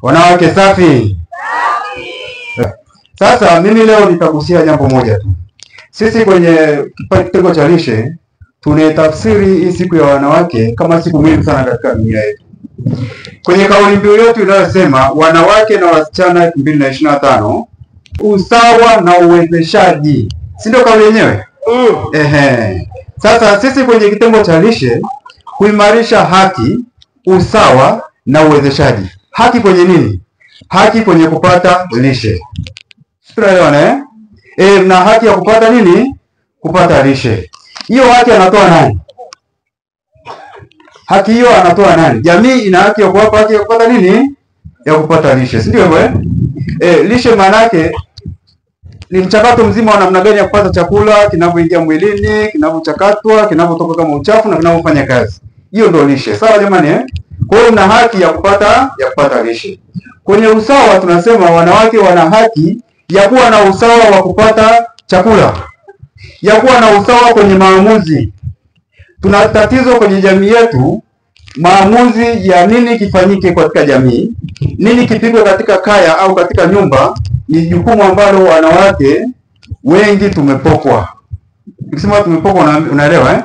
Wanawake safi. Sasa mimi leo nitagusia jambo moja tu. Sisi kwenye kitengo cha lishe tunatafsiri hii siku ya wanawake kama siku muhimu sana katika dunia yetu. Kwenye kauli mbiu yetu inayosema wanawake na wasichana 2025 usawa na uwezeshaji. Si ndio kauli yenyewe? Sasa sisi kwenye kitengo cha lishe kuimarisha haki, usawa na uwezeshaji. Haki kwenye nini? Haki kwenye kupata lishe. Tunaelewana na haki ya kupata nini? Kupata lishe. Hiyo haki anatoa nani? Haki hiyo anatoa nani? Jamii ina haki ya kuwapa haki ya kupata nini? Ya kupata lishe. Si ndio hivyo? Lishe maana yake ni mchakato mzima wa namna gani ya kupata chakula kinavyoingia mwilini, kinavyochakatwa, kinavyotoka kama uchafu na kinavyofanya kazi. Hiyo ndio lishe. Sawa jamani Kwa hiyo una haki ya kupata lishe. Kwenye usawa tunasema wanawake wana haki ya kuwa na usawa wa kupata chakula, ya kuwa na usawa kwenye maamuzi. Tuna tatizo kwenye jamii yetu, maamuzi ya nini kifanyike katika jamii, nini kipigwe katika kaya au katika nyumba, ni jukumu ambalo wanawake wengi tumepokwa. Nikisema tumepokwa unaelewa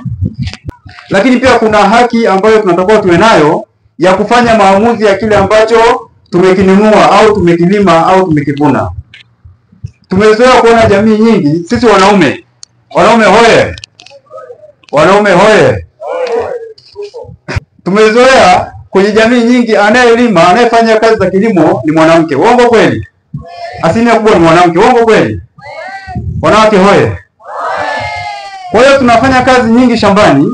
Lakini pia kuna haki ambayo tunatakiwa tuwe nayo ya kufanya maamuzi ya kile ambacho tumekinunua au tumekilima au tumekivuna. Tumezoea kuona jamii nyingi, sisi wanaume hoye. Wanaume hoye. Tumezoea kwenye jamii nyingi anayelima, anayefanya kazi za kilimo ni mwanamke. Uongo kweli? Asilimia kubwa ni mwanamke. Uongo kweli? Wanawake hoye. Kwa hiyo tunafanya kazi nyingi shambani,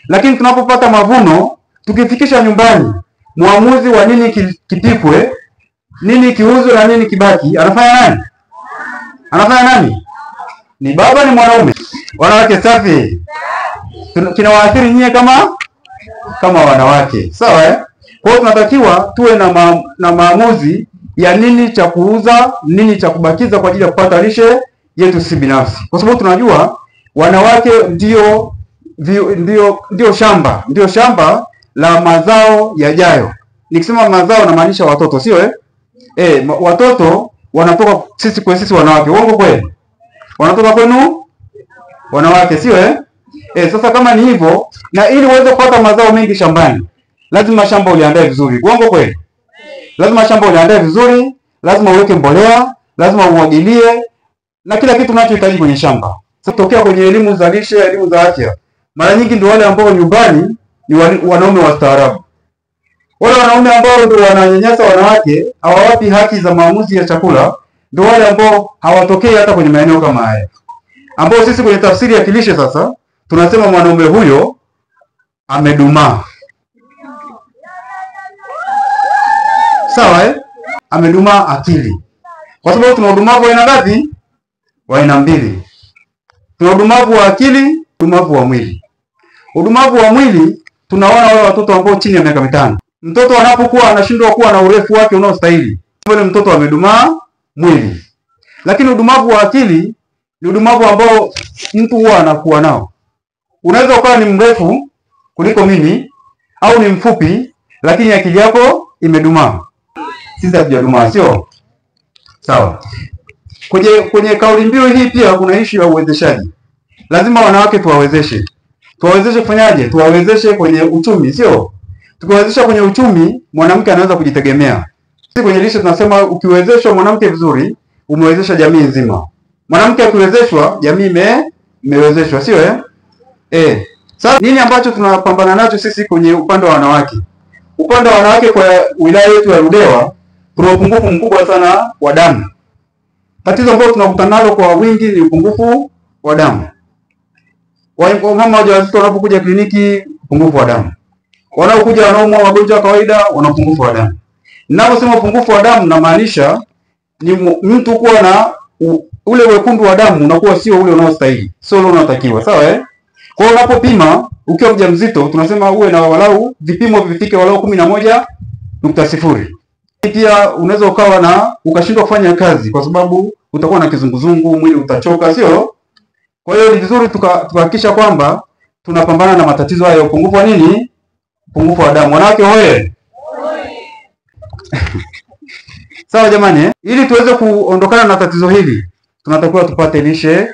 lakini tunapopata mavuno, tukifikisha nyumbani, muamuzi wa nini kipikwe, nini kiuzwe na nini kibaki, anafanya nani? Ni baba, ni mwanaume. Wanawake safi. Kinawaathiri nyie kama wanawake. Sawa Kwa hiyo tunatakiwa tuwe na maamuzi ya nini cha kuuza, nini cha kubakiza kwa ajili ya kupata lishe yetu si binafsi. Kwa sababu tunajua wanawake ndio shamba la mazao yajayo. Nikisema mazao namaanisha watoto, sio watoto wanatoka sisi wanawake. Uongo kweli? Wanatoka kwenu wanawake, sio sasa kama ni hivyo, na ili uweze kupata mazao mengi shambani, lazima shamba uliandae vizuri. Uongo kweli? Lazima shamba uliandae vizuri, lazima uweke mbolea, lazima umwagilie na kila kitu unachohitaji kwenye shamba. Sasa tokea kwenye elimu za lishe, elimu za afya, mara nyingi ndio wale ambao nyumbani ni wanaume wastaarabu. Wale wanaume ambao ndio wananyanyasa wanawake, hawawapi haki za maamuzi ya chakula, ndio wale ambao hawatokei hata kwenye maeneo kama haya. Ambao sisi kwenye tafsiri ya kilishe sasa tunasema mwanaume huyo amedumaa. Sawa Amedumaa akili. Kwa sababu tuna udumavu wa aina ngapi? Wa aina mbili. Tuna udumavu wa akili, udumavu wa mwili. Udumavu wa mwili tunaona wale watoto ambao chini ya miaka 5. Mtoto anapokuwa anashindwa kuwa na urefu wake unaostahili, yule mtoto amedumaa mwili. Lakini udumavu wa akili ni udumavu ambao mtu huwa anakuwa nao. Unaweza ukawa ni mrefu kuliko mimi au ni mfupi, lakini akili yako imedumaa. Sisi hatujadumaa, sio? Sawa. Kwenye kauli mbiu hii pia kuna issue ya uwezeshaji. Lazima wanawake tuwawezeshe. Tuwawezeshe kufanyaje? Tuwawezeshe kwenye uchumi, sio? Tukiwawezesha kwenye uchumi, mwanamke anaweza kujitegemea. Sisi kwenye lishe tunasema ukiwezeshwa mwanamke vizuri, umewezesha jamii nzima. Mwanamke akiwezeshwa, jamii imewezeshwa, sio Sasa nini ambacho tunapambana nacho sisi kwenye upande wa wanawake? Upande wa wanawake kwa wilaya yetu ya Ludewa, tuna upungufu mkubwa sana wa damu. Tatizo ambalo tunakutana nalo kwa wingi ni upungufu wa damu. Mama wajawazito wanapokuja kliniki, upungufu wa damu. Wanaokuja wanaumwa magonjwa ya kawaida, wana upungufu wa damu. Ninaposema upungufu wa damu namaanisha ni mtu kuwa na ule wekundu wa damu unakuwa sio ule unaostahili, sio ule unaotakiwa, sawa Kwa hiyo unapopima ukiwa mjamzito tunasema uwe na walau vipimo vifike walau 11.0. Pia unaweza ukashindwa kufanya kazi kwa sababu utakuwa na kizunguzungu, mwili utachoka, sio? Kwa hiyo ni vizuri tukahakikisha kwamba tunapambana na matatizo haya ya upungufu wa nini? Upungufu wa damu. Wanawake hoye. Sawa jamani, ili tuweze kuondokana na tatizo hili, tunatakiwa tupate lishe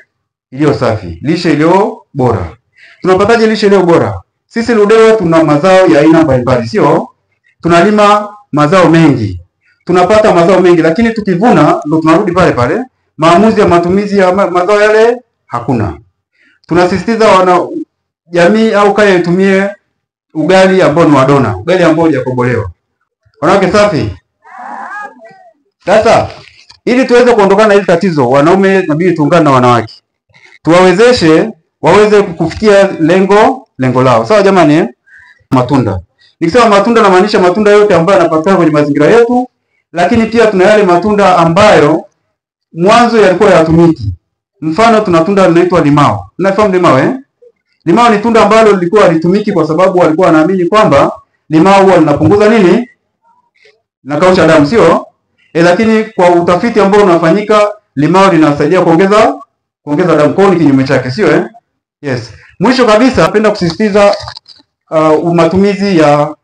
iliyo safi, lishe iliyo bora. Tunapataje lishe iliyo bora? Sisi Ludewa tuna mazao ya aina mbalimbali, sio? Tunalima mazao mengi. Tunapata mazao mengi, lakini tukivuna ndo tunarudi pale pale. Maamuzi ya matumizi ya mazao yale hakuna. Tunasisitiza wana jamii au kaya itumie ugali ambao ni wa dona, ugali ambao hujakobolewa. Wanawake safi. Sasa ili tuweze kuondokana na hili tatizo, wanaume inabidi tuungane na wanawake. Tuwawezeshe waweze kufikia lengo lao. Sawa jamani? Matunda. Nikisema matunda namaanisha matunda yote ambayo yanapatikana kwenye mazingira yetu, lakini pia tuna yale matunda ambayo mwanzo yalikuwa hayatumiki. Mfano tuna tunda linaloitwa limao. Unafahamu limao Limao ni tunda ambalo lilikuwa halitumiki kwa sababu walikuwa wanaamini kwamba limao huwa linapunguza nini? Linakausha damu, sio? Lakini kwa utafiti ambao unafanyika, limao linasaidia kuongeza damu. Kwa ni kinyume chake, sio Yes. Mwisho kabisa napenda kusisitiza matumizi ya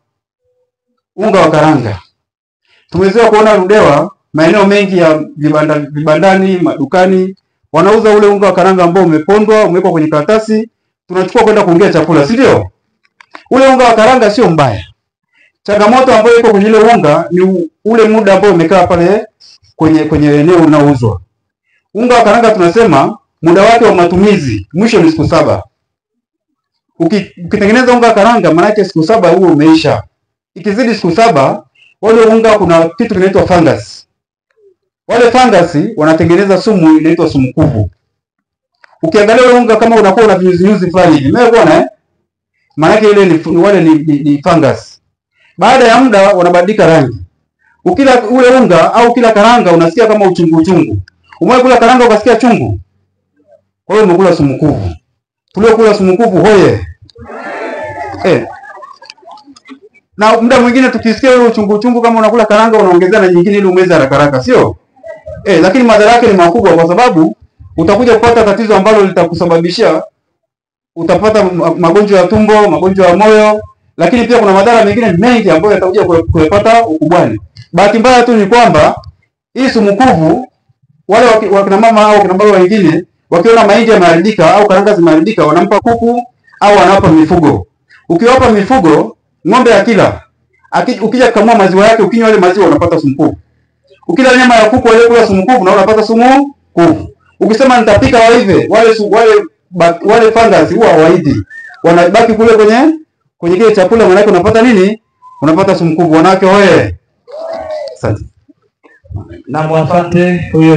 unga wa karanga. Tumezoea kuona Ludewa maeneo mengi ya vibandani, madukani wanauza ule unga wa karanga ambao umepondwa, umewekwa kwenye karatasi, tunachukua kwenda kuongea chakula, si ndio? Ule unga wa karanga sio mbaya. Changamoto ambayo iko kwenye ile unga ni ule muda ambao umekaa pale kwenye eneo unaouzwa. Unga wa karanga tunasema muda wake wa matumizi mwisho ni siku 7. Ukitengeneza unga wa karanga maana yake siku 7 huo umeisha. Ikizidi siku 7, wale unga kuna kitu kinaitwa fungus. Wale fungus wanatengeneza sumu inaitwa sumu kuvu. Ukiangalia ule unga kama unakuwa na vinyuzi fulani hivi, umeona maana yake ile ni fungus. Baada ya muda wanabadilika rangi. Ukila ule unga au kila karanga unasikia kama uchungu. Umewahi kula karanga ukasikia chungu? Kwa hiyo umekula sumu kuvu. Tuliokula sumu kuvu hoye. Na muda mwingine tukisikia ule uchungu kama unakula karanga unaongezea na nyingine ili umeze haraka, sio? Lakini madhara yake ni makubwa kwa sababu utakuja kupata tatizo ambalo litakusababishia utapata magonjwa ya tumbo, magonjwa ya moyo, lakini pia kuna madhara mengine mengi ambayo yatakuja kupata ukubwani. Bahati mbaya tu ni kwamba hii sumu kuvu wale wakina mama au wakina baba wengine wakiona mahindi yameharibika au karanga zimeharibika wanampa kuku au wanawapa mifugo. Ukiwapa mifugo, ng'ombe akila, ukija kukamua maziwa yake, ukinywa ile maziwa unapata sumu kuvu. Ukila nyama ya kuku ile sumu kuvu na unapata sumu kuvu. Ukisema nitapika waive, wale fungus huwa hawaidi. Wanabaki kule kwenye kile chakula, maana yake unapata nini? Unapata sumu kuvu. Wanawake hoye. Asante. Na mwafate huyo